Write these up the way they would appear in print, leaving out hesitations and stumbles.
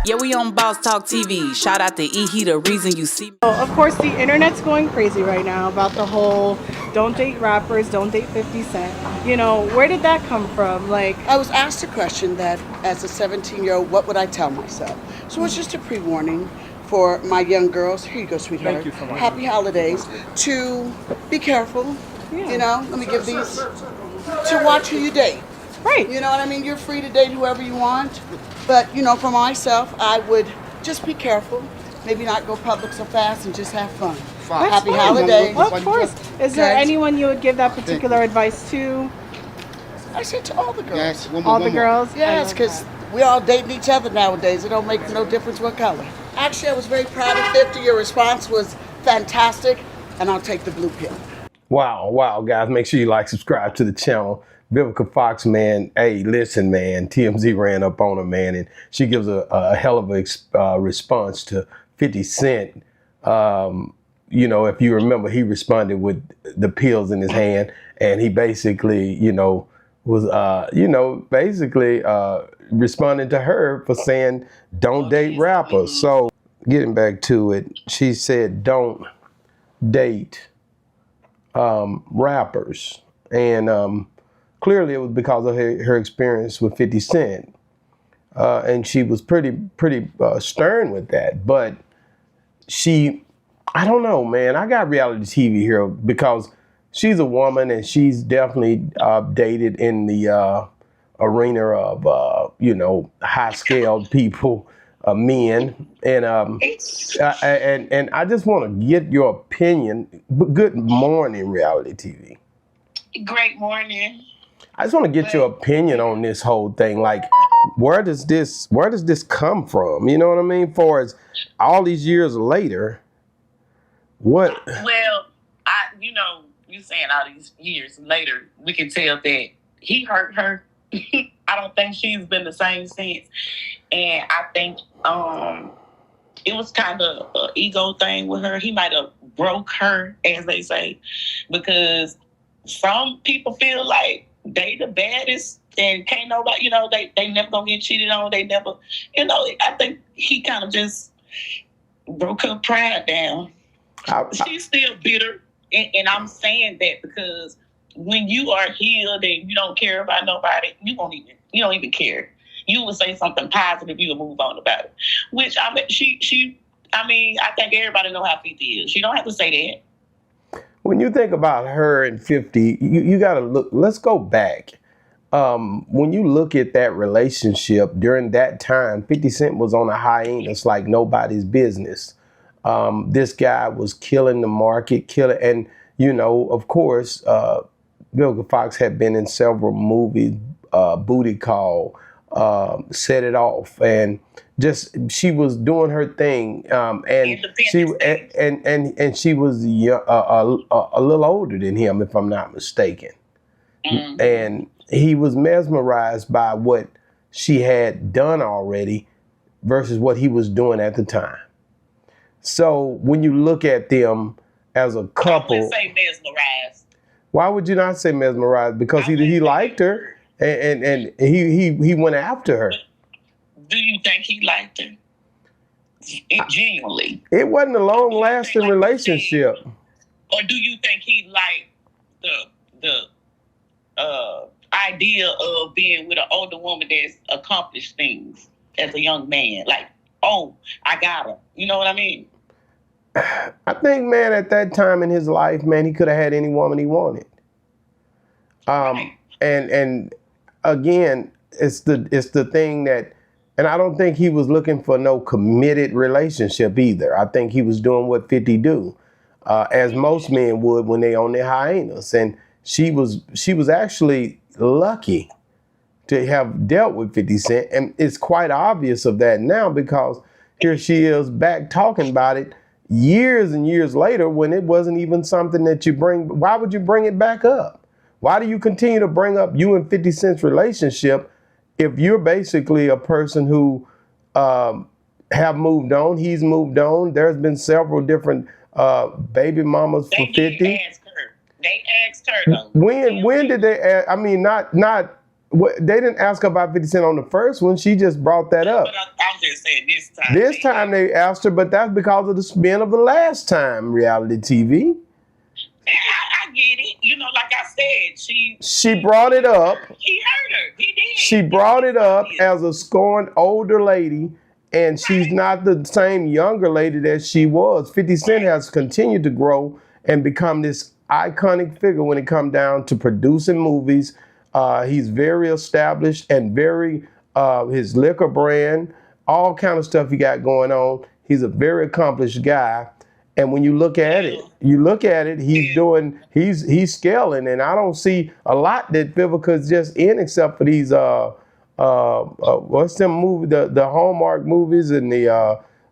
Yeah, we on Boss Talk TV. Shout out to E. He the reason you see me. So, of course, the internet's going crazy right now about the whole don't date rappers, don't date 50 Cent. You know, where did that come from? Like, I was asked a question that as a 17-year-old, what would I tell myself? So it's just a pre-warning for my young girls. Here you go, sweetheart. Thank you so much. Happy holidays. To be careful. Yeah. You know, let me give these. To watch who you date. right. You know what I mean? You're free to date whoever you want. But, you know, for myself, I would just be careful. Maybe not go public so fast and just have fun. Fine. Happy fine. holidays. Of course. Is there Okay. anyone you would give that particular advice to? I said to all the girls. Yes, All the girls? I Yes, love because that. we all dating each other nowadays. It don't make no difference what color. Actually, I was very proud of 50. Your response was fantastic, and I'll take the blue pill. Wow, guys, make sure you like, subscribe to the channel. VIVICA Fox, man, hey, listen, man, TMZ ran up on her, man, and she gives a hell of a response to 50 Cent. You know, if you remember, he responded with the pills in his hand, and he basically, you know, was, basically responding to her for saying, don't date rappers. So getting back to it, she said, don't date rappers. And clearly it was because of her experience with 50 Cent. And she was pretty stern with that. But I don't know, man. I got reality TV here because she's a woman and she's definitely dated in the arena of, high-scaled people, men. And I just want to get your opinion. Good morning, reality TV. Great morning. I just want to get your opinion on this whole thing. Like, where does this come from? You know what I mean? For as all these years later, what? Well, you saying all these years later, we can tell that he hurt her. I don't think she's been the same since. And I think it was kind of an ego thing with her. He might have broke her, as they say, because some people feel like they the baddest and can't nobody, they never gonna get cheated on. They never, I think he kind of just broke her pride down. She's still bitter. And I'm saying that because when you are healed and you don't care about nobody, you don't even care. You would say something positive, you would move on about it. Which I think everybody know how 50 is. She don't have to say that. When you think about her and 50, you got to look. Let's go back. When you look at that relationship during that time, 50 Cent was on a hiatus like nobody's business. This guy was killing the market, and of course, VIVICA Fox had been in several movies, Booty Call, Set It Off, and just she was doing her thing, and she was a little older than him, if I'm not mistaken. Mm-hmm. And he was mesmerized by what she had done already versus what he was doing at the time. So when you look at them as a couple, I would say mesmerized. Why would you not say mesmerized? Because he liked her and he went after her. Do you think he liked her? Genuinely. It wasn't a long-lasting relationship. Or do you think he liked the idea of being with an older woman that's accomplished things as a young man? Like, oh, I got her. You know what I mean? I think, man, at that time in his life, man, he could have had any woman he wanted. Right. And again, it's the thing that, and I don't think he was looking for no committed relationship either. I think he was doing what 50 do, as most men would when they on their hiatus. And she was actually lucky to have dealt with 50 Cent, and it's quite obvious of that now because here she is back talking about it years and years later when it wasn't even something that you bring. Why would you bring it back up? Why do you continue to bring up you and 50 Cent's relationship if you're basically a person who have moved on? He's moved on. There's been several different baby mamas for 50. They asked her though. When did they? I mean, not They didn't ask her about 50 Cent on the first one. She just brought that up. But I'm just saying this time. This time they asked her, but that's because of the spin of the last time reality TV. I get it. You know, like I said, She brought it up. He heard her. He did. She brought it up as a scorned older lady, and she's not the same younger lady that she was. 50 Cent has continued to grow and become this iconic figure when it comes down to producing movies. He's very established and very, his liquor brand, all kind of stuff he got going on. He's a very accomplished guy. And when you look at it, he's scaling. And I don't see a lot that Vivica's just in except for these, what's them movie, the Hallmark movies and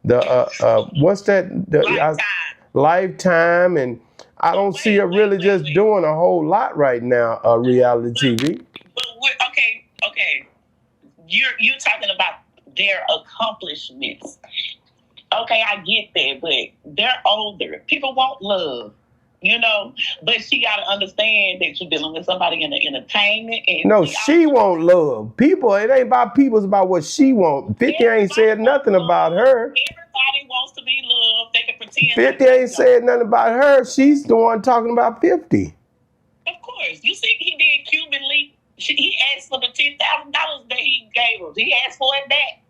what's that? Lifetime. And I don't see her really just doing a whole lot right now, reality TV. But okay. You're talking about their accomplishments. Okay, I get that, but they're older. People want love, you know. But she got to understand that you're dealing with somebody in the entertainment. And no, she won't love people. It ain't about people. It's about what she wants. 50 ain't said nothing about her. Everybody wants to be loved. They can pretend. 50 ain't said nothing about her. She's the one talking about 50. Of course. You see, he did Cuban Link. He asked for the $10,000 that he gave her. He asked for it back.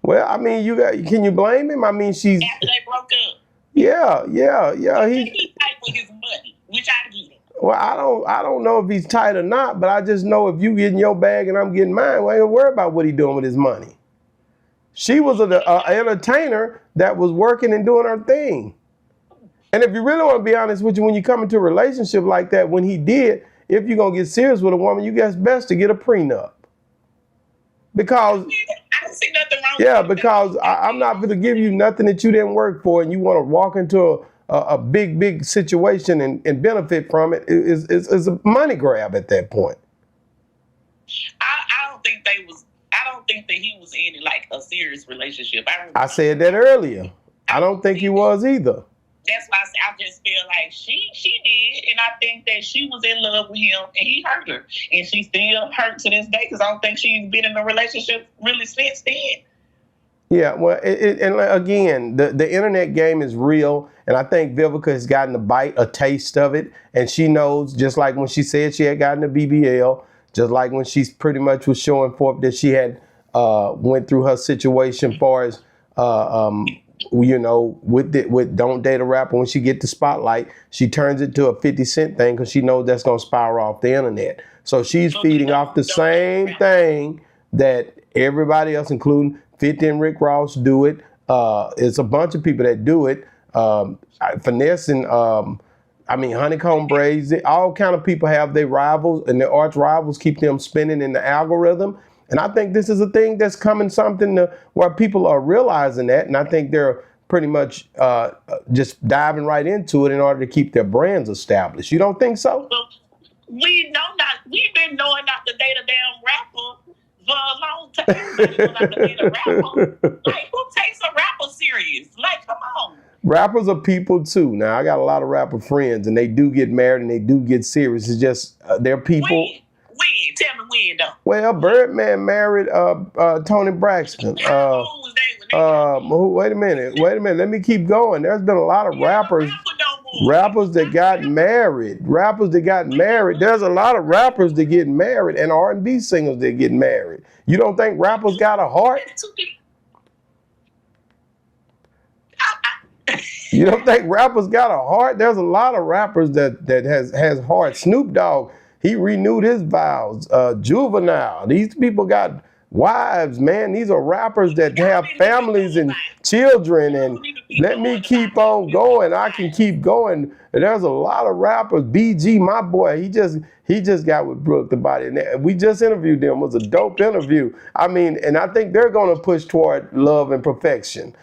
Well, I mean, can you blame him? I mean, she's after they broke up. Yeah. He's tight with his money, which I get it. Well, I don't know if he's tight or not, but I just know if you getting your bag and I'm getting mine, we ain't gonna worry about what he doing with his money. She was an entertainer that was working and doing her thing. And if you really want to be honest with you, when you come into a relationship like that, when he did, if you're gonna get serious with a woman, you guess best to get a prenup. Because I don't see nothing wrong with it. because I'm not going to give you nothing that you didn't work for, and you want to walk into a big situation and benefit from it. It's a money grab at that point. I don't think that he was in like a serious relationship. I said that earlier. I don't think he was either. That's why I just feel like she did, and I think that she was in love with him, and he hurt her, and she still hurt to this day because I don't think she's been in a relationship really since then. Yeah, well, and again, the internet game is real, and I think Vivica has gotten a taste of it, and she knows, just like when she said she had gotten a BBL, just like when she pretty much was showing forth that she had went through her situation far as you know, with Don't Date a Rapper, when she get the spotlight, she turns it to a 50 Cent thing because she knows that's going to spiral off the internet. So she's feeding off the same thing that everybody else, including 50 and Rick Ross, do it. It's a bunch of people that do it. Finesse and, Honeycomb Braids, all kind of people have their rivals, and their arch rivals keep them spinning in the algorithm. And I think this is a thing that's coming where people are realizing that. And I think they're pretty much just diving right into it in order to keep their brands established. You don't think so? Well, we've been knowing not to date a damn rapper for a long time. Everybody know not to date a rapper. Like, who takes a rapper serious? Like, come on. Rappers are people too. Now, I got a lot of rapper friends, and they do get married and they do get serious. It's just they're people. When? Tell me when, though. Well, Birdman married Tony Braxton. How old was they when they wait a minute. Let me keep going. There's been a lot of rappers that got married. There's a lot of rappers that get married and R&B singers that get married. You don't think rappers got a heart? You don't think rappers got a heart? There's a lot of rappers that has heart. Snoop Dogg, he renewed his vows. Juvenile, these people got wives, man. These are rappers that have families and children. And let me keep on going. I can keep going. There's a lot of rappers. BG, my boy, he just got with Brooke the Body. And we just interviewed them. It was a dope interview. I mean, and I think they're going to push toward love and perfection.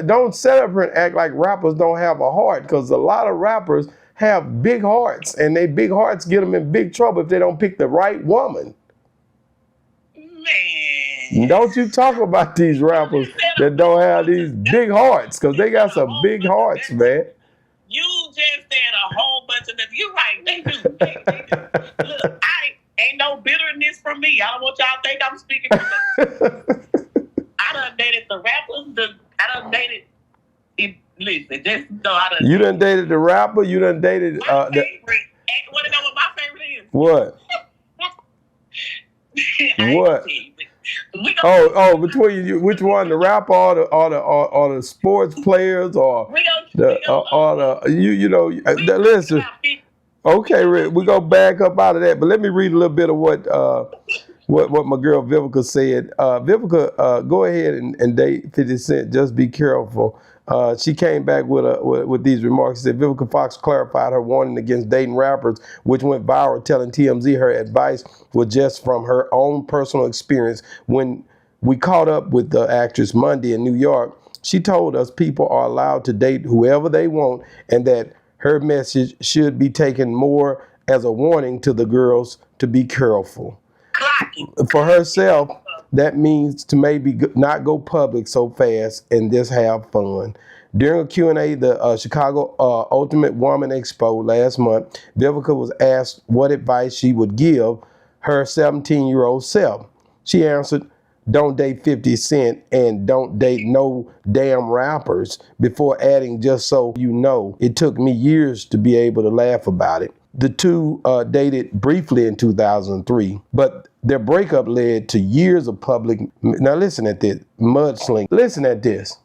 Don't sit up here and act like rappers don't have a heart, because a lot of rappers have big hearts, and they big hearts get them in big trouble if they don't pick the right woman. Man. Don't you talk about these rappers that don't have these big hearts, because they got some big hearts, man. You just said a whole bunch of them. You're right, they do. Look, ain't no no bitterness from me. I don't want y'all to think I'm speaking for me. I done dated the rappers. I done dated. Listen, just know I done. You done dated the rapper. You done dated. My favorite. Want to know what my favorite is? What? What? Between you, which one, the rapper or the sports players or listen. Okay, Rick, we gonna back up out of that, but let me read a little bit of what my girl Vivica said. Vivica, go ahead and date 50 Cent. Just be careful. She came back with these remarks. She said Vivica Fox clarified her warning against dating rappers, which went viral, telling TMZ her advice was just from her own personal experience. When we caught up with the actress Monday in New York, she told us people are allowed to date whoever they want and that her message should be taken more as a warning to the girls to be careful. For herself, that means to maybe not go public so fast and just have fun. During a Q&A, the Chicago Ultimate Woman Expo last month, Vivica was asked what advice she would give her 17-year-old self. She answered, "Don't date 50 Cent and don't date no damn rappers," before adding, "just so you know, it took me years to be able to laugh about it." The two dated briefly in 2003, but their breakup led to years of public, now listen at this, mudsling. Listen at this.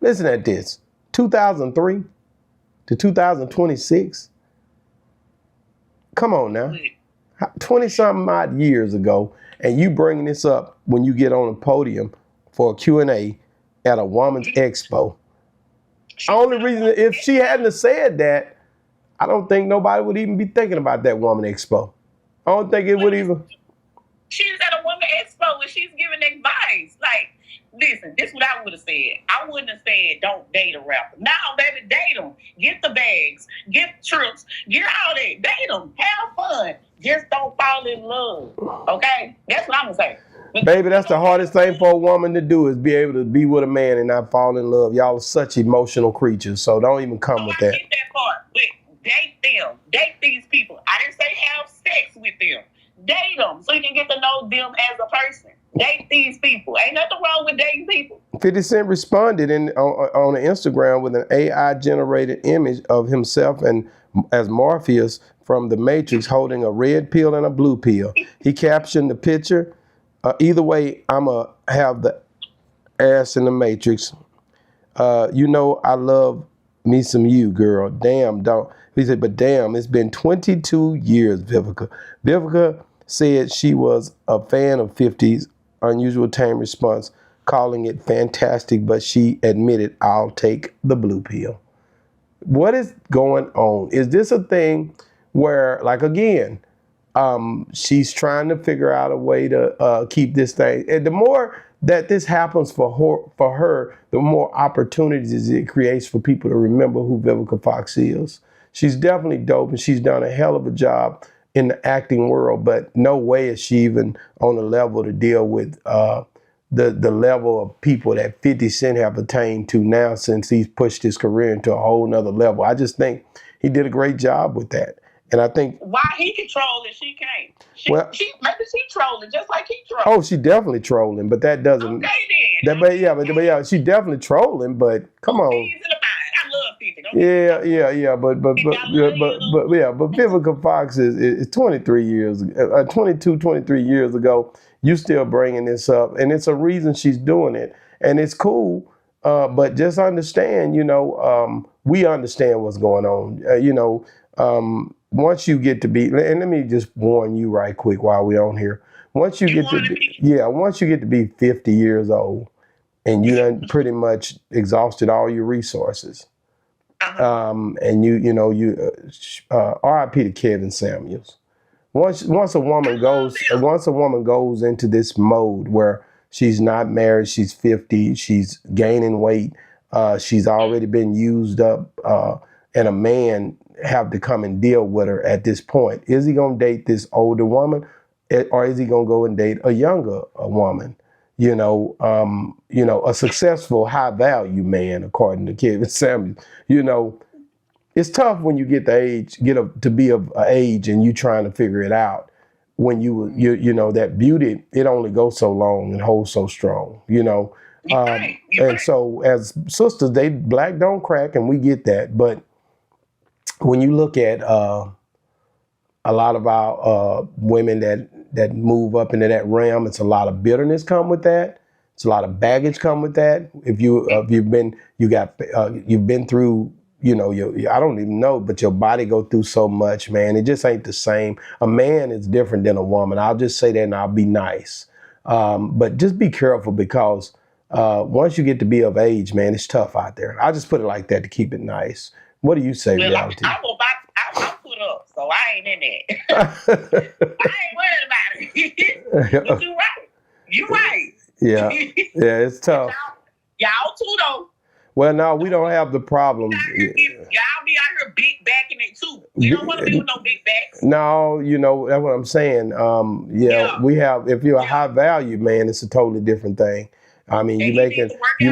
Listen at this. 2003 to 2026. Come on now. 20-something odd years ago, and you bringing this up when you get on a podium for a Q&A at a woman's expo. Only reason, if she hadn't have said that, I don't think nobody would even be thinking about that woman expo. I don't think it would even. She's at a woman expo and she's giving advice. Like, listen, this is what I would have said. I wouldn't have said, don't date a rapper. Now, baby, date them. Get the bags. Get trips. Get all that. Date them. Have fun. Just don't fall in love. Okay? That's what I'm going to say. Baby, that's the hardest thing for a woman to do, is be able to be with a man and not fall in love. Y'all are such emotional creatures, so don't even come with that. I get that part, but date them. Date these people. I didn't say have sex with them. Date them so you can get to know them as a person. Date these people. Ain't nothing wrong with dating people. 50 Cent responded on Instagram with an AI-generated image of himself and as Morpheus from The Matrix holding a red pill and a blue pill. He captioned the picture, "Either way, I'ma have the ass in the Matrix. You know I love me some you, girl. Damn, don't." He said, "But damn, it's been 22 years, Vivica." Vivica said she was a fan of 50's unusual tame response, calling it fantastic, but she admitted, "I'll take the blue pill." What is going on? Is this a thing where, like, again, she's trying to figure out a way to keep this thing? And the more that this happens for her, the more opportunities it creates for people to remember who Vivica Fox is. She's definitely dope, and she's done a hell of a job in the acting world, but no way is she even on the level to deal with the level of people that 50 Cent have attained to now since he's pushed his career into a whole nother level. I just think he did a great job with that. And I think why he control and she can't. Maybe she trolling just like he trolling. Oh, she definitely trolling, but that doesn't. Okay then. Yeah, she definitely trolling, but come on. I love 50. But Vivica Fox is 23 years, 23 years ago. You still bringing this up, and it's a reason she's doing it, and it's cool. But just understand, we understand what's going on. Once you get to be, and let me just warn you right quick while we're on here. Once you get to be 50 years old, and you done pretty much exhausted all your resources, and R.I.P. to Kevin Samuels. Once a woman goes into this mode where she's not married, she's 50, she's gaining weight, she's already been used up, and a man have to come and deal with her at this point. Is he gonna date this older woman, or is he gonna go and date a younger woman? A successful, high value man, according to Kevin Samuels. It's tough when you get to be of age and you trying to figure it out. when you know that beauty, it only goes so long and holds so strong, you know. And so as sisters, black don't crack, and we get that. But when you look at a lot of our women that move up into that realm, it's a lot of bitterness come with that. It's a lot of baggage come with that. If you've been through, you know, I don't even know, but your body go through so much, man. It just ain't the same. A man is different than a woman. I'll just say that, and I'll be nice. But just be careful, because once you get to be of age, man, it's tough out there. I'll just put it like that to keep it nice. What do you say, reality? I'm put up, so I ain't in there. I ain't worried about it. But you right. You right. Yeah, it's tough. Y'all too, though. Well, no, we don't have the problems. Y'all be out here big backing it too. We don't want to be with no big backs. No, you know, that's what I'm saying. We have, if you're a high value man, it's a totally different thing. I mean, you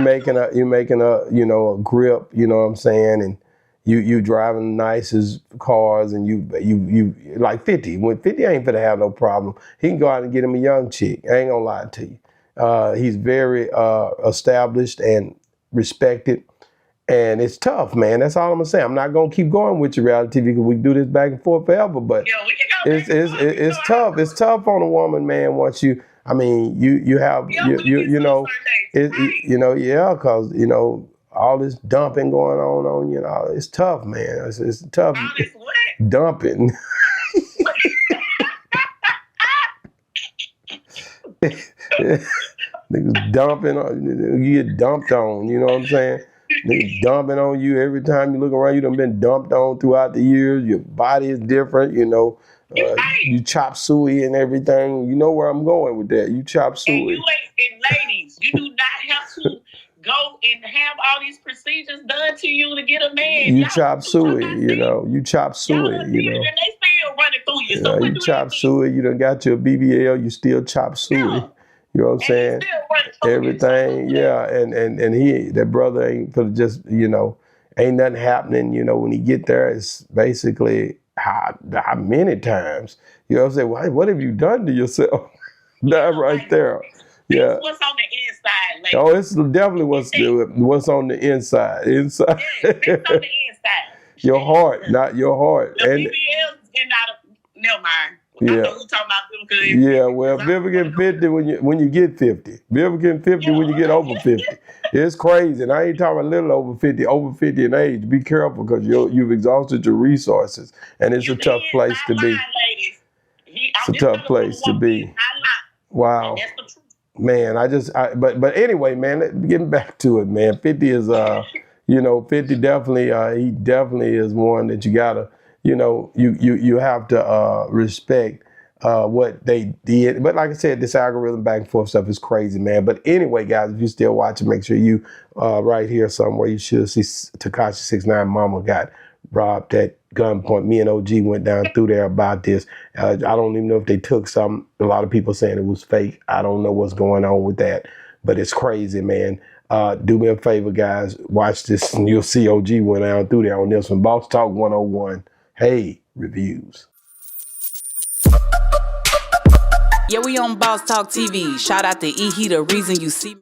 making a you know, a grip, you know what I'm saying, and you driving the nicest cars, and you like 50. When 50 ain't gonna have no problem. He can go out and get him a young chick. I ain't gonna lie to you. He's very established and respected, and it's tough, man. That's all I'm gonna say. I'm not gonna keep going with your reality, because we can do this back and forth forever. But it's tough. It's tough on a woman, man. Once you, I mean, you know, because you know all this dumping going on, you know, it's tough, man. It's tough. Dumping. Niggas dumping on you, get dumped on, you know what I'm saying? Niggas dumping on you every time you look around. You done been dumped on throughout the years. Your body is different, you know. You chop suey and everything. You know where I'm going with that. You chop suey. And ladies, you do not have to go and have all these procedures done to you to get a man. You chop suey, you know. You chop suey, you know. And they still running through you. So you chop suey. You done got your BBL. You still chop suey. Yeah. You know what I'm saying? Everything, yeah, and that brother ain't for just, you know, ain't nothing happening. You know, when he get there, it's basically how many times, you know what I'm saying? What have you done to yourself? That right there, yeah. What's on the inside, lady? Oh, it's definitely what's on the inside. Inside. Yeah, it's on the inside. Your heart, not your heart. The BBL is not never mind. Yeah. I know who talking about Vivica. Yeah, well, Vivica 50 when you get 50. Vivica 50 when you get over 50. It's crazy. And I ain't talking a little over 50 in age. Be careful, because you've exhausted your resources. And it's a tough place to be. It's a tough place to be. Wow. Man, but anyway, man, getting back to it, man. 50 is you know, 50 definitely he definitely is one that you gotta, you know, you have to respect what they did. But like I said, this algorithm back and forth stuff is crazy, man. But anyway, guys, if you're still watching, make sure you right here somewhere, you should see Tekashi 6ix9ine mama got robbed at gunpoint. Me and OG went down through there about this. I don't even know if they took some. A lot of people saying it was fake. I don't know what's going on with that, but it's crazy, man. Do me a favor, guys. Watch this, and you'll see OG went down through there on this one. Boss Talk 101. Hey, reviews. Yeah, we on Boss Talk TV. Shout out to E. He the reason you see me.